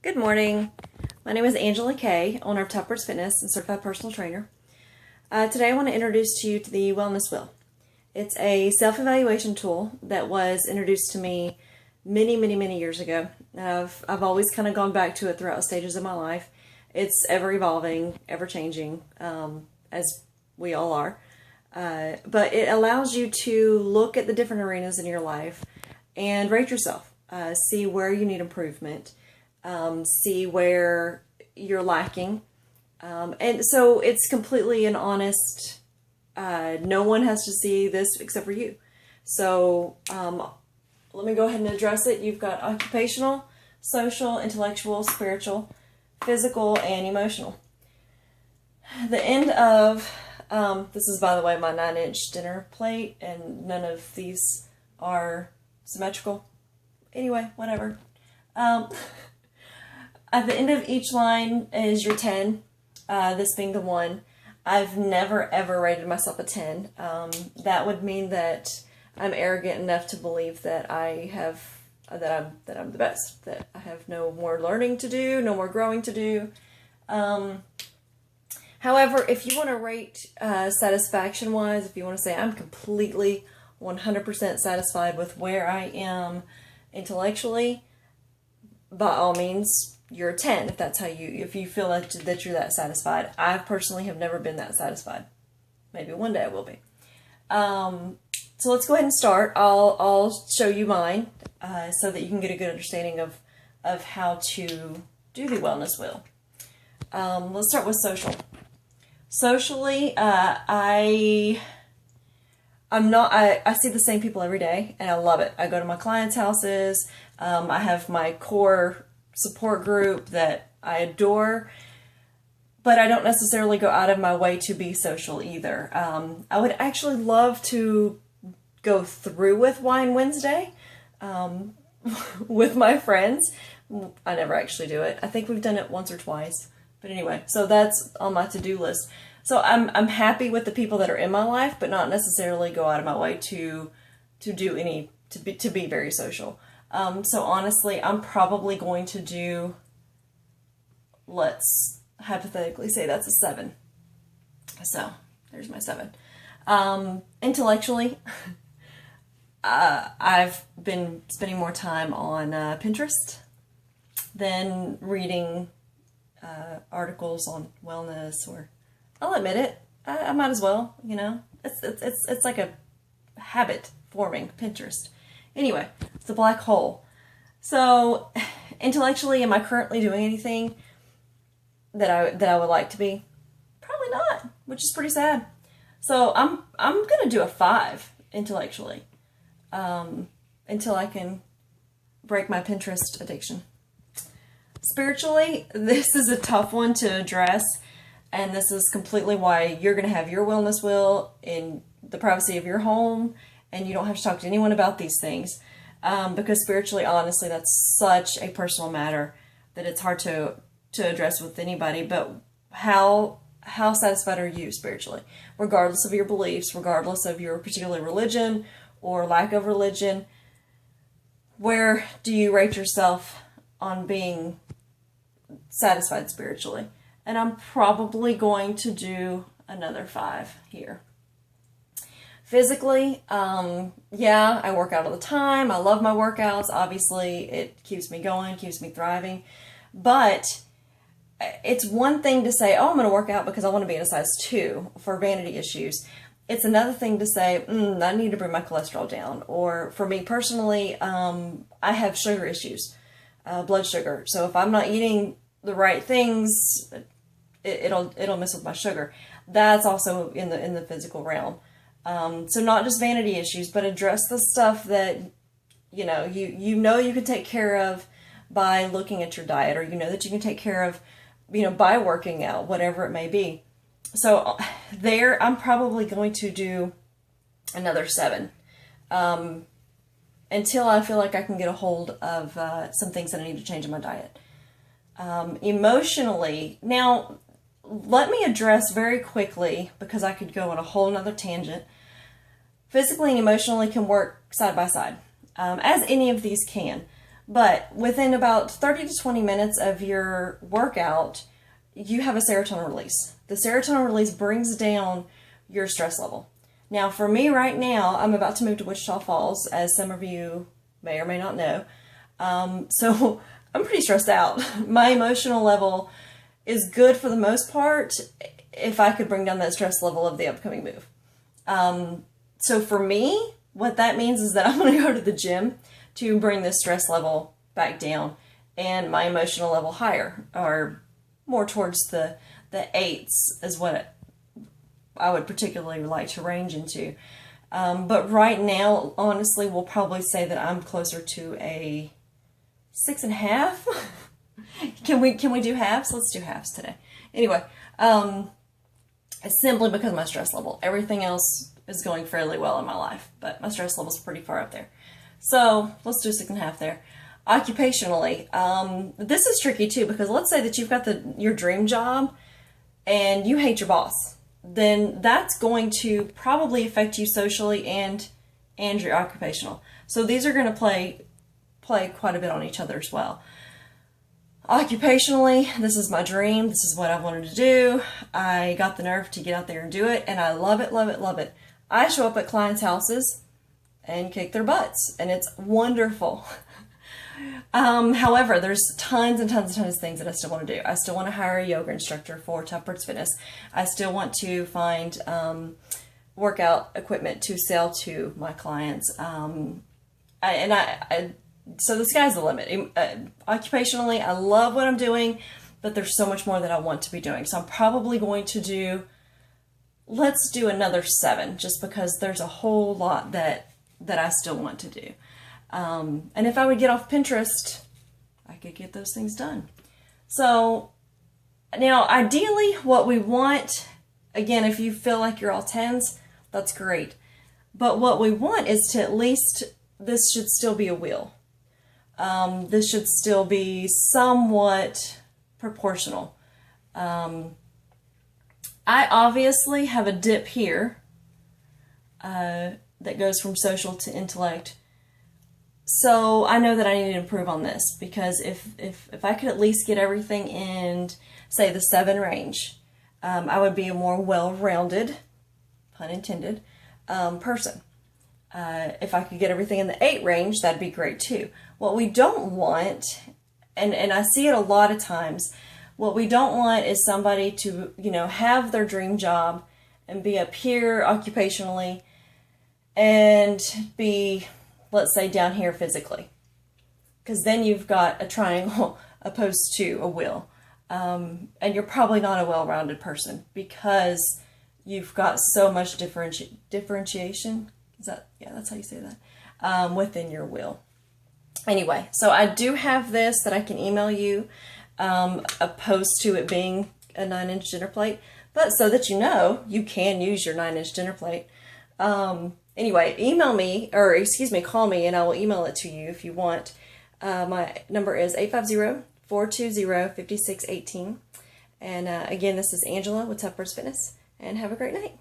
Good morning. My name is Angela Kay, owner of Tupper's Fitness and certified personal trainer. Today I want to introduce to you to the Wellness Wheel. It's a self-evaluation tool that was introduced to me many years ago. I've always kind of gone back to it throughout the stages of my life. It's ever evolving, ever changing, as we all are. But it allows you to look at the different arenas in your life and rate yourself, see where you need improvement, see where you're lacking. And so it's completely an honest, no one has to see this except for you. So let me go ahead and address it. You've got occupational, social, intellectual, spiritual, physical, and emotional. The end of, this is, by the way, my 9-inch dinner plate, and none of these are symmetrical. Anyway, whatever. At the end of each line is your 10, this being the 1. I've never ever rated myself a 10. That would mean that I'm arrogant enough to believe that I'm the best, that I have no more learning to do, no more growing to do. However, if you want to rate satisfaction-wise, if you want to say I'm completely 100% satisfied with where I am intellectually, by all means, you're a 10 if that's if you feel that you're that satisfied. I personally have never been that satisfied. Maybe one day I will be. So let's go ahead and start. I'll show you mine so that you can get a good understanding of how to do the Wellness Wheel. Let's start with social. Socially, I see the same people every day, and I love it. I go to my clients' houses. I have my core support group that I adore, but I don't necessarily go out of my way to be social either. I would actually love to go through with Wine Wednesday with my friends. I never actually do it. I think we've done it once or twice. But anyway, so that's on my to-do list. So I'm happy with the people that are in my life, but not necessarily go out of my way to be very social. So honestly, I'm probably going to do, let's hypothetically say that's a 7. So there's my 7. Intellectually, I've been spending more time on Pinterest than reading articles on wellness, or I'll admit it, I might as well, it's like a habit forming, Pinterest. Anyway, it's the black hole. So intellectually, am I currently doing anything that I would like to be? Probably not, which is pretty sad. So I'm gonna do a 5 intellectually, until I can break my Pinterest addiction. Spiritually, this is a tough one to address, and this is completely why you're going to have your wellness wheel in the privacy of your home, and you don't have to talk to anyone about these things, because spiritually, honestly, that's such a personal matter that it's hard to address with anybody. But how satisfied are you spiritually, regardless of your beliefs, regardless of your particular religion or lack of religion? Where do you rate yourself on being satisfied spiritually? And I'm probably going to do another 5 here. Physically, yeah, I work out all the time. I love my workouts. Obviously, it keeps me going, keeps me thriving. But it's one thing to say, oh, I'm going to work out because I want to be in a size 2 for vanity issues. It's another thing to say, I need to bring my cholesterol down. Or for me personally, I have sugar issues, blood sugar. So if I'm not eating the right things, it'll mess with my sugar. That's also in the physical realm. So not just vanity issues, but address the stuff that you can take care of by looking at your diet, or that you can take care of by working out, whatever it may be. So there, I'm probably going to do another 7 until I feel like I can get a hold of some things that I need to change in my diet. Emotionally, now let me address very quickly, because I could go on a whole nother tangent. Physically and emotionally can work side by side, as any of these can. But within about 30 to 20 minutes of your workout, you have a serotonin release. The serotonin release brings down your stress level. Now, for me right now, I'm about to move to Wichita Falls, as some of you may or may not know. So I'm pretty stressed out. My emotional level is good for the most part if I could bring down that stress level of the upcoming move. So for me, what that means is that I'm going to go to the gym to bring this stress level back down and my emotional level higher, or more towards the 8s is what I would particularly like to range into. But right now, honestly, we'll probably say that I'm closer to a 6.5. Can we do halves? Let's do halves today. Anyway, it's simply because of my stress level. Everything else is going fairly well in my life, but my stress level is pretty far up there. So let's do 6.5 there. Occupationally, this is tricky too, because let's say that you've got your dream job and you hate your boss. Then that's going to probably affect you socially and your occupational. So these are going to play quite a bit on each other as well. Occupationally, this is my dream. This is what I wanted to do. I got the nerve to get out there and do it, and I love it, love it, love it. I show up at clients' houses and kick their butts, and it's wonderful. However, there's tons and tons and tons of things that I still want to do. I still want to hire a yoga instructor for Tough Birds Fitness. I still want to find workout equipment to sell to my clients. So the sky's the limit. Occupationally, I love what I'm doing, but there's so much more that I want to be doing. So I'm probably going to let's do another 7, just because there's a whole lot that I still want to do. And if I would get off Pinterest, I could get those things done. So now, ideally, what we want, again, if you feel like you're all 10s, that's great. But what we want is to at least, this should still be a wheel. This should still be somewhat proportional. I obviously have a dip here that goes from social to intellect. So I know that I need to improve on this, because if I could at least get everything in, say, the 7 range, I would be a more well-rounded, pun intended, person. If I could get everything in the 8 range, that'd be great too. What we don't want, and I see it a lot of times, what we don't want is somebody to, have their dream job and be up here occupationally and be, let's say, down here physically. Because then you've got a triangle opposed to a wheel. And you're probably not a well-rounded person, because you've got so much differentiation. That's how you say that, within your wheel. Anyway, so I do have this that I can email you, opposed to it being a 9-inch dinner plate, but so that you can use your 9-inch dinner plate. Anyway, email me, or call me, and I will email it to you if you want. My number is 850-420-5618. And again, this is Angela with Tough Birds Fitness, and have a great night.